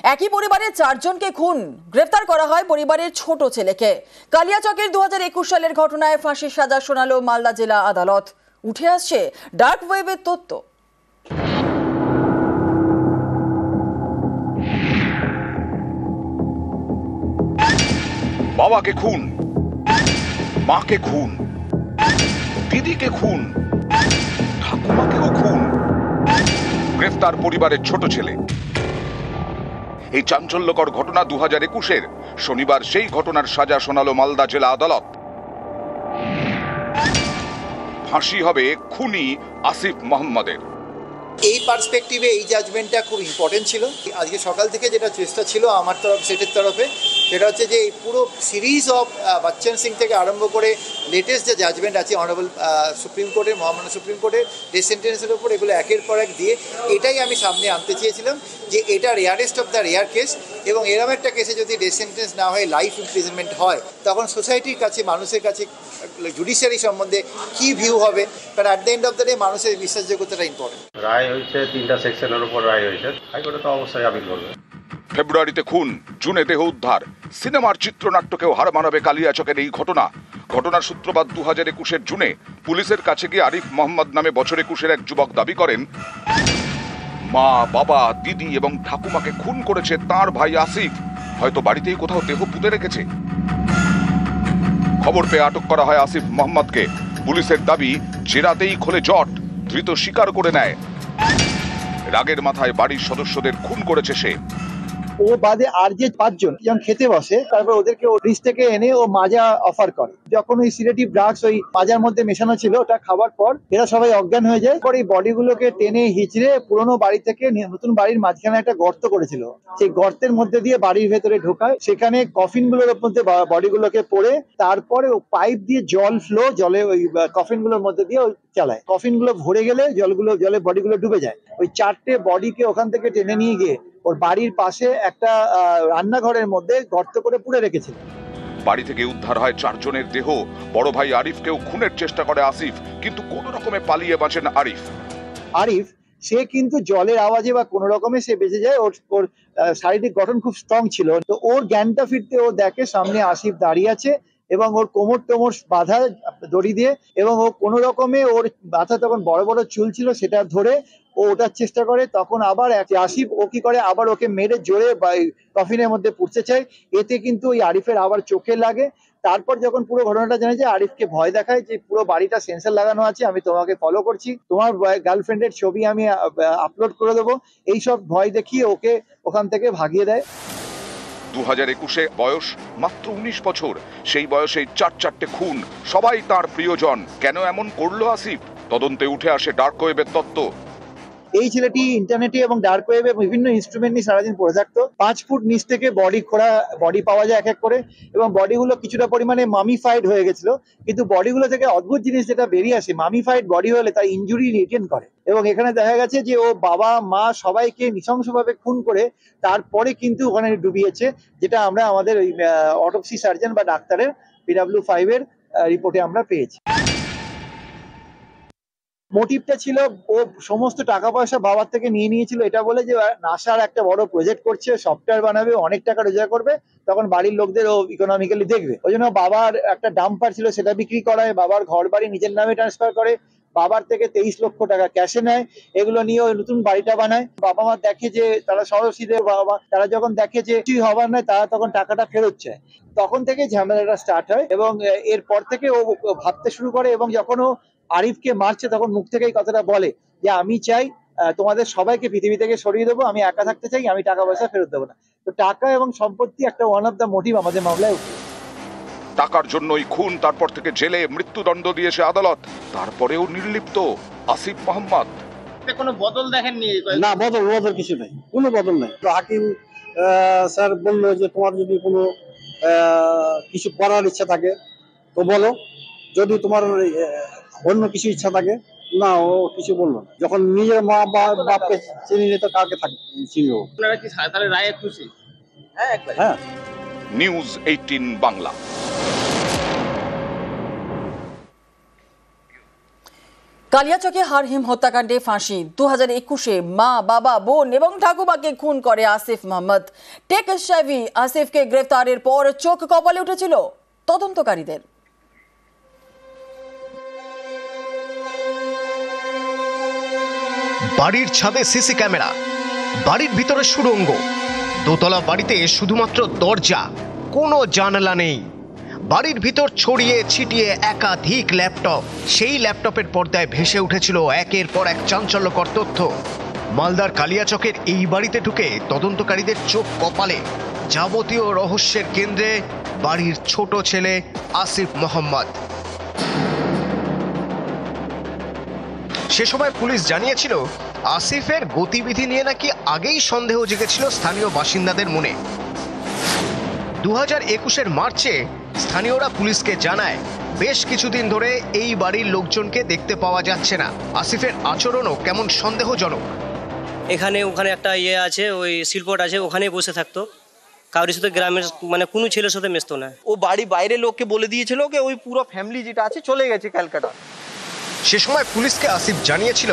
একই পরিবারের 4 জনকে খুন, গ্রেফতার করা হয় পরিবারের ছোট ছেলেকে। কালিয়াচকের 2021 সালের ঘটনায় ফাঁসির সাজা শোনালো মালদা জেলা আদালত। উঠে আসছে ডার্ক ওয়েবের তথ্য। বাবাকে খুন, মাকে খুন, দিদিকে খুন, ঠাকুমাকেও খুন, গ্রেফতার পরিবারের ছোট ছেলে। এই চাঞ্চল্যকর ঘটনা 2021-এর শনিবার। সেই ঘটনার সাজা শোনালো মালদা জেলা আদালত। ফাঁসি হবে খুনি আসিফ মোহাম্মদের। এই পার্সপেক্টিভে এই জাজমেন্টটা খুব ইম্পর্টেন্ট ছিল। আজকে সকাল থেকে যেটা চেষ্টা ছিল আমার সেটের তরফে, সেটা হচ্ছে যে এই পুরো সিরিজ অফ বচ্চন সিং থেকে আরম্ভ করে লেটেস্ট যে জাজমেন্ট আছে অনারেবল সুপ্রিম কোর্টের, মহামান্য সুপ্রিম কোর্টের ডেথ সেন্টেন্সের উপর, এগুলো একের পর এক দিয়ে এটাই আমি সামনে আনতে চেয়েছিলাম যে এটা rarest of the rare case, এবং এরকম একটা কেসে যদি ডেথ সেন্টেন্স না হয় লাইফ ইমপ্রিজনমেন্ট হয়, তখন সোসাইটির কাছে, মানুষের কাছে জুডিশিয়ারি সম্বন্ধে কী ভিউ হবে। কারণ at the end of the day মানুষের বিশ্বাসযোগ্যতাটা ইম্পর্টেন্ট। রায় হয়েছে 3টা সেকশনের উপর রায় হয়েছে, হাইকোর্টে তো অবশ্যই আপিল করবে। ফেব্রুয়ারিতে খুন, জুনে দেহ উদ্ধার। সিনেমার চিত্রনাট্যকেও হার মানাবে কালিয়াচকের এই ঘটনা। ঘটনার সূত্রপাত 2021-এর জুনে। পুলিশের কাছে গিয়ে আরিফ মোহাম্মদ নামে বছর 21-এর এক যুবক দাবি করেন মা, বাবা, দিদি এবং ঠাকুমাকে খুন করেছে তার ভাই আসিফ। হয়তো বাড়িতেই কোথাও দেহ পুঁতে রেখেছে। খবর পেয়ে আটক করা হয় আসিফ মোহাম্মদকে। পুলিশের দাবি, জেরাতেই খোলে জট, ধৃত স্বীকার করে নেয় রাগের মাথায় বাড়ির সদস্যদের খুন করেছে সে। ও বাদে আর যে 5 জন যখন খেতে বসে, তারপর ওদেরকে ও ফ্রিজ থেকে এনে ও মাজা অফার করে। যখন ওই সিলেটিভ ড্রাগস ওই মাজার মধ্যে মেশানো ছিল, ওটা খাবার পর এরা সবাই অজ্ঞান হয়ে যায়। পরে এই বডিগুলোকে টেনে হিচড়ে পুরোনো বাড়ি থেকে নতুন বাড়ির মাঝখানে একটা গর্ত করেছিল, সেই গর্তের মধ্যে দিয়ে বাড়ির ভেতরে ঢোকায়। সেখানে কফিনগুলোর মধ্যে বডিগুলোকে পড়ে, তারপরে ও পাইপ দিয়ে জলে ওই কফিনগুলোর মধ্যে দিয়ে চালায়। কফিনগুলো ভরে গেলে জলে বডিগুলো ডুবে যায়। ওই 4টে বডিকে ওখান থেকে টেনে নিয়ে গিয়ে ওর বাড়ির পাশে একটা রান্নাঘরের মধ্যে গর্ত করে পুড়ে রেখেছিল। বাড়ি থেকে উদ্ধার হয় 4 জনের দেহ। বড় ভাই আরিফকেও খুনের চেষ্টা করে আসিফ, কিন্তু কোন রকমে পালিয়ে বাঁচেন আরিফ সে কিন্তু জলের আওয়াজে বা কোন রকমে সে বেঁচে যায়। ওর শারীরিক গঠন খুব স্ট্রং ছিল। তো ওর জ্ঞানটা ফিরতে ও দেখে সামনে আসিফ দাঁড়িয়ে আছে এবং ওর কোমর টোমর বাঁধা দড়ি দিয়ে, এবং ও কোনো রকমে ওর মাথা তখন বড় বড় চুল ছিল, সেটা ধরে ও ওঠার চেষ্টা করে। তখন আবার আসিফ ও কি করে, আবার ওকে মেরে জোরে কফিনের মধ্যে পুড়তে চায়। এতে কিন্তু ওই আরিফের আবার চোখে লাগে। তারপর যখন পুরো ঘটনাটা জানে, যে আরিফকে ভয় দেখায় যে পুরো বাড়িটা সেন্সর লাগানো আছে, আমি তোমাকে ফলো করছি, তোমার গার্লফ্রেন্ডের ছবি আমি আপলোড করে দেবো, এইসব ভয় দেখিয়ে ওকে ওখান থেকে ভাগিয়ে দেয়। 2021-এ বয়স মাত্র 19 বছর। সেই বয়সে 4টে খুন, সবাই তার প্রিয়জন। কেন এমন করলো আসিফ? তদন্তে উঠে আসে ডার্ক ওয়েবের তত্ত্ব। এই ছেলেটি ইন্টারনেটে এবং ডার্ক ওয়েবে বিভিন্ন ইনস্ট্রুমেন্ট নিয়ে সারাদিন পড়ে থাকতো। 5 ফুট নিচ থেকে বডি পাওয়া যায় এক এক করে, এবং বডিগুলো কিছুটা পরিমাণে মামিফাইড হয়ে গেছিল। কিন্তু বডিগুলো থেকে অদ্ভুত জিনিস যেটা বেরিয়ে আসে, মামিফাইড বডি হলে তার ইনজুরি রিটেন করে। এবং এখানে দেখা গেছে যে ও বাবা মা সবাইকে নৃশংসভাবে খুন করে তারপরে কিন্তু ওখানে ডুবিয়েছে, যেটা আমরা আমাদের ওই অটোপসি সার্জন বা ডাক্তারের PW5 এর রিপোর্টে আমরা পেয়েছি। মোটিভটা ছিল ও সমস্ত টাকা পয়সা বাবার থেকে নিয়ে নিয়েছিল, এটা বলে যে নাসার একটা বড় প্রজেক্ট করছে, সফটওয়্যার বানাবে, অনেক টাকা রোজগার করবে, তখন বাড়ির লোকদের ও ইকোনমিক্যালি দেখবে। ওই জন্য বাবার একটা ডাম্পার ছিল, সেটা বিক্রি করায়, বাবার ঘর বাড়ি নিজের নামে ট্রান্সফার করে, বাবার থেকে 23 লক্ষ টাকা ক্যাশে নেয়। এগুলো নিয়ে ওই নতুন বাড়িটা বানায়। বাবা মা দেখে যে তারা সরসীদের বাবা, তারা যখন দেখে যে কিছুই হবার নয়, তারা তখন টাকাটা ফেরত চায়। তখন থেকে ঝামেলাটা স্টার্ট হয়, এবং এরপর থেকে ও ভাবতে শুরু করে। এবং যখন ও আরিফকে মারছে, তখন মুখ থেকে এই কথাটা বলে যে আমি চাই তোমাদের সবাইকে পৃথিবী থেকে সরিয়ে দেবো, আমি একা থাকতে চাই, আমি টাকা পয়সা ফেরত দেবো না। তো টাকা এবং সম্পত্তি একটা ওয়ান অফ দ্য মোটিভ আমাদের মামলায় উঠে। টাকার জন্যই খুন, তারপর থেকে জেলে মৃত্যুদণ্ড দিয়েছে আদালত। তারপরেও নির্লিপ্ত আসিফ মোহাম্মদ। কোনো বদল দেখেননি? না, বদল কিছু নাই, কোনো বদল নাই। তো হাকিম স্যার বললো যে তোমার যদি কোনো কিছু করার ইচ্ছা থাকে তো বলো, যদি তোমার অন্য কিছু ইচ্ছা থাকে। না, ও কিছু বললো না। যখন নিজের মা বাপকে চিনি নিত, কাকে চিনব? আপনারা কি তাহলে রায়ে খুশি? হ্যাঁ। নিউজ 18 বাংলা। কালিয়াচকে হারহিম হত্যাকাণ্ডে ফাঁসি 2021-এ মা, বাবা, বোন এবং ঠাকুমাকে খুন করে আসিফ মোহাম্মদ। টেক সেভি আসিফকে গ্রেফতারের পর চোখ কপালে উঠেছিল তদন্তকারীদের। বাড়ির ছাদে সিসি ক্যামেরা, বাড়ির ভিতরে সুড়ঙ্গ, দোতলা বাড়িতে শুধুমাত্র দরজা, কোনো জানালা নেই। বাড়ির ভিতর ছড়িয়ে ছিটিয়ে একাধিক ল্যাপটপ। সেই ল্যাপটপের পর্দায় ভেসে উঠেছিল একের পর এক চাঞ্চল্যকর তথ্য। মালদার কালিয়াচকের এই বাড়িতে ঢুকে তদন্তকারীদের চোখ কপালে। যাবতীয় রহস্যের কেন্দ্রে বাড়ির ছোট ছেলে আসিফ মোহাম্মদ। সে সময় পুলিশ জানিয়েছিল আসিফের গতিবিধি নিয়ে নাকি আগেই সন্দেহ জেগেছিল স্থানীয় বাসিন্দাদের মনে। 2021-এর মার্চে স্থানীয়রা পুলিশকে জানায় বেশ কিছুদিন ধরে এই বাড়ির লোকজনকে দেখতে পাওয়া যাচ্ছে না। আসিফের আচরণও কেমন সন্দেহজনক। এখানে ওখানে একটা আছে, ওই শিল্পট আছে, ওখানেই বসে থাকতো। কারোর সাথে গ্রামের কোনো ছেলের সাথে মিশতো না। ও বাড়ি বাইরে লোককে বলে দিয়েছিল যে ওই পুরো ফ্যামিলি যেটা আছে চলে গেছে ক্যালকাটা। সে সময় পুলিশকে আসিফ জানিয়েছিল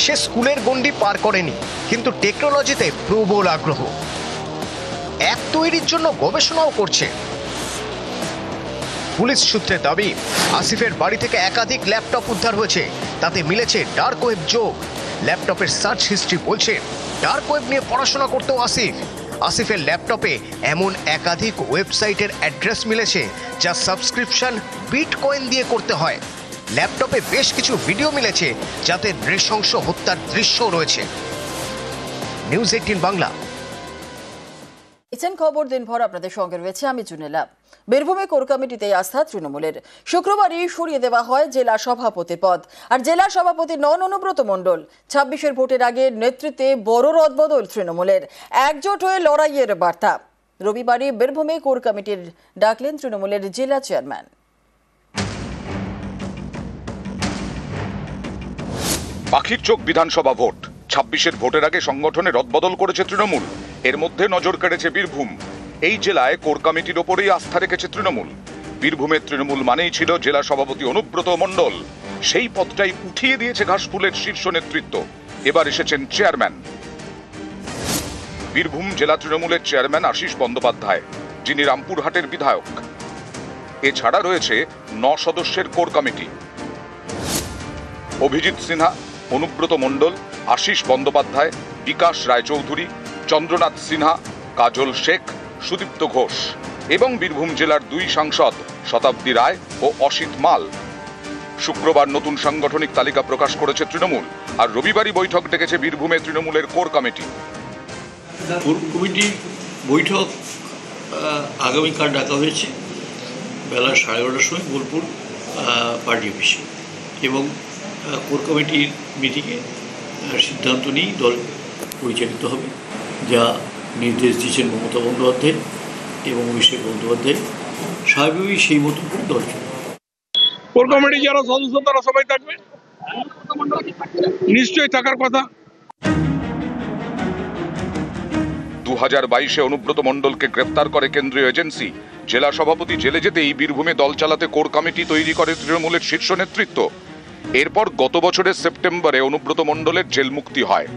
সে স্কুলের গণ্ডি পার করেনি, কিন্তু টেকনোলজিতে প্রবল আগ্রহ, অ্যাপ তৈরির জন্য গবেষণাও করছে। পুলিশ সূত্রে দাবি আসিফের বাড়ি থেকে একাধিক ল্যাপটপ উদ্ধার হয়েছে, তাতে মিলেছে ডার্ক ওয়েব যোগ। ল্যাপটপের সার্চ হিস্ট্রি বলছে ডার্ক ওয়েব নিয়ে পড়াশোনা করতেও আসিফের ল্যাপটপে এমন একাধিক ওয়েবসাইটের অ্যাড্রেস মিলেছে যা সাবস্ক্রিপশন বিটকয়েন দিয়ে করতে হয়। ল্যাপটপে বেশ কিছু ভিডিও মিলেছে যাতে নৃশংস হত্যার দৃশ্যও রয়েছে। নিউজ 18 বাংলা। এছেন খবর দিনভর আপনাদের সঙ্গে রয়েছে আমি জুনেলা। বীরভূমে কোর কমিটিতে আস্থা তৃণমূলের। শুক্রবারই সরিয়ে দেওয়া হয় জেলা সভাপতির পদ, আর জেলা সভাপতি নন অনুব্রত মণ্ডল। 26-এর ভোটের আগে নেতৃত্বে বড় রদবদল তৃণমূলের, একজোট হয়ে লড়াইয়ের বার্তা। রবিবারই বীরভূমে কোর কমিটির ডাকলেন তৃণমূলের জেলা চেয়ারম্যান। পাখির চোখ বিধানসভা ভোট। 26-এর ভোটের আগে সংগঠনে রদবদল করেছে তৃণমূল। এর মধ্যে নজর কেড়েছে বীরভূম। এই জেলায় কোর কমিটির ওপরেই আস্থা রেখেছে তৃণমূল। বীরভূমের তৃণমূল মানেই ছিল জেলা সভাপতি অনুব্রত মণ্ডল। সেই পদটাই উঠিয়ে দিয়েছে ঘাসফুলের শীর্ষ নেতৃত্ব। এবার এসেছেন চেয়ারম্যান। বীরভূম জেলা তৃণমূলের চেয়ারম্যান আশিস বন্দ্যোপাধ্যায়, যিনি রামপুরহাটের বিধায়ক। এছাড়া রয়েছে 9 সদস্যের কোর কমিটি। অভিজিৎ সিনহা, অনুব্রত মণ্ডল, আশিস বন্দ্যোপাধ্যায়, বিকাশ রায়চৌধুরী, চন্দ্রনাথ সিনহা, কাজল শেখ, সুদীপ্ত ঘোষ এবং বীরভূম জেলার 2 সাংসদ শতাব্দী রায় ও অসিত মাল। শুক্রবার নতুন সাংগঠনিক তালিকা প্রকাশ করেছে তৃণমূল, আর রবিবারই বৈঠক ডেকেছে বীরভূমে তৃণমূলের কোর কমিটি। কোর কমিটির বৈঠক আগামীকাল ডাকা হয়েছে বেলা 11:30টার সময় বোলপুর পার্টি অফিসে, এবং কোর কমিটির মিটিংয়ে সিদ্ধান্ত নিয়েই দল পরিচালিত হবে, যা নির্দেশ দিয়েছেন মমতা বন্দ্যোপাধ্যায় এবং অভিষেক বন্দ্যোপাধ্যায়। স্বাভাবিকই সেই মতো করে দল চলবে। কোর কমিটি যারা সদস্য তারা সবাই থাকবে, নিশ্চয়ই থাকার কথা। 2022-এ অনুব্রত মণ্ডলকে গ্রেফতার করে কেন্দ্রীয় এজেন্সি। জেলা সভাপতি জেলে যেতেই বীরভূমে দল চালাতে কোর কমিটি তৈরি করে তৃণমূলের শীর্ষ নেতৃত্ব। এরপর গত বছরের সেপ্টেম্বরে অনুব্রত মণ্ডলের জেল মুক্তি হয়।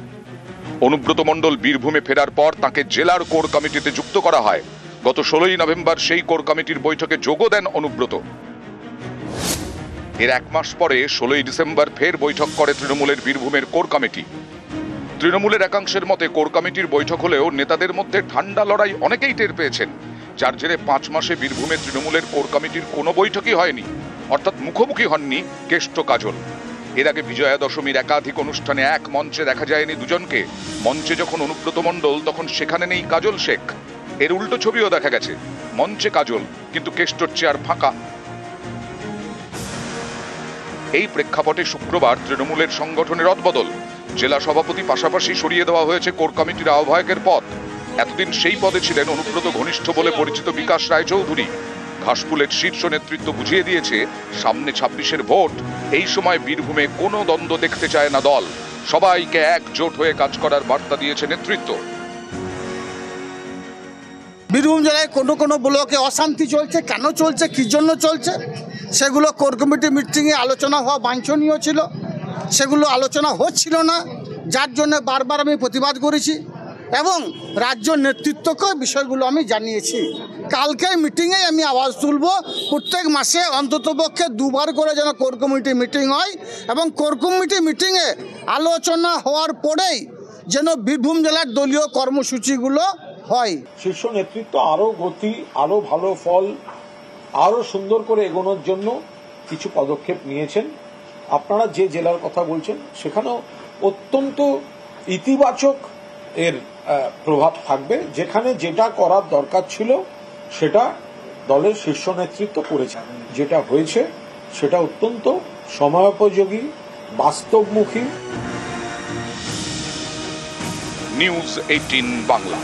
অনুব্রত মণ্ডল বীরভূমে ফেরার পর তাকে জেলার কোর কমিটিতে যুক্ত করা হয়। গত 16ই নভেম্বর সেই কোর কমিটির বৈঠকে যোগও দেন অনুব্রত। এর 1 মাস পরে 16ই ডিসেম্বর ফের বৈঠক করে তৃণমূলের বীরভূমের কোর কমিটি। তৃণমূলের একাংশের মতে কোর কমিটির বৈঠক হলেও নেতাদের মধ্যে ঠান্ডা লড়াই অনেকেই টের পেয়েছেন, যার জেরে 5 মাসে বীরভূমে তৃণমূলের কোর কমিটির কোনো বৈঠকই হয়নি, অর্থাৎ মুখোমুখি হননি কেষ্ট কাজল। এর আগে বিজয়া দশমীর একাধিক অনুষ্ঠানে এক মঞ্চে দেখা যায়নি দুজনকে। মঞ্চে যখন অনুব্রত মণ্ডল, তখন সেখানে নেই কাজল শেখ। এর উল্টো ছবিও দেখা গেছে, মঞ্চে কাজল কিন্তু কেষ্টর চেয়ার ফাঁকা। এই প্রেক্ষাপটে শুক্রবার তৃণমূলের সংগঠনে রদবদল। জেলা সভাপতি পাশাপাশি সরিয়ে দেওয়া হয়েছে কোর কমিটির আহ্বায়কের পদ। এতদিন সেই পদে ছিলেন অনুব্রত ঘনিষ্ঠ বলে পরিচিত বিকাশ রায়চৌধুরী। ঘাসফুলের শীর্ষ নেতৃত্ব বুঝিয়ে দিয়েছে সামনে 26-এর ভোট। এই সময় বীরভূমে কোনো দ্বন্দ্ব দেখতে চায় না দল। সবাইকে একজোট হয়ে কাজ করার বার্তা দিয়েছে নেতৃত্ব। বীরভূম জেলায় কোনো ব্লকে অশান্তি চলছে, কেন চলছে, কী জন্য চলছে, সেগুলো কোর কমিটি মিটিংয়ে আলোচনা হওয়া বাঞ্ছনীয় ছিল। সেগুলো আলোচনা হচ্ছিল না, যার জন্য বারবার আমি প্রতিবাদ করেছি এবং রাজ্য নেতৃত্বকে বিষয়গুলো আমি জানিয়েছি। কালকের মিটিংয়ে আমি আওয়াজ তুলব, প্রত্যেক মাসে অন্ততপক্ষে 2 বার করে যেন কোর কমিটি মিটিং হয় এবং কোর কমিটি মিটিংয়ে আলোচনা হওয়ার পরেই যেন বীরভূম জেলার দলীয় কর্মসূচিগুলো হয়। শীর্ষ নেতৃত্ব আরও গতি, আরও ভালো ফল, আরও সুন্দর করে এগোনোর জন্য কিছু পদক্ষেপ নিয়েছেন। আপনারা যে জেলার কথা বলছেন সেখানেও অত্যন্ত ইতিবাচক এর প্রভাব থাকবে। যেখানে যেটা করার দরকার ছিল সেটা দলের শীর্ষ নেতৃত্ব করেছে। যেটা হয়েছে সেটা অত্যন্ত সময়োপযোগী, বাস্তবমুখী। নিউজ 18 বাংলা।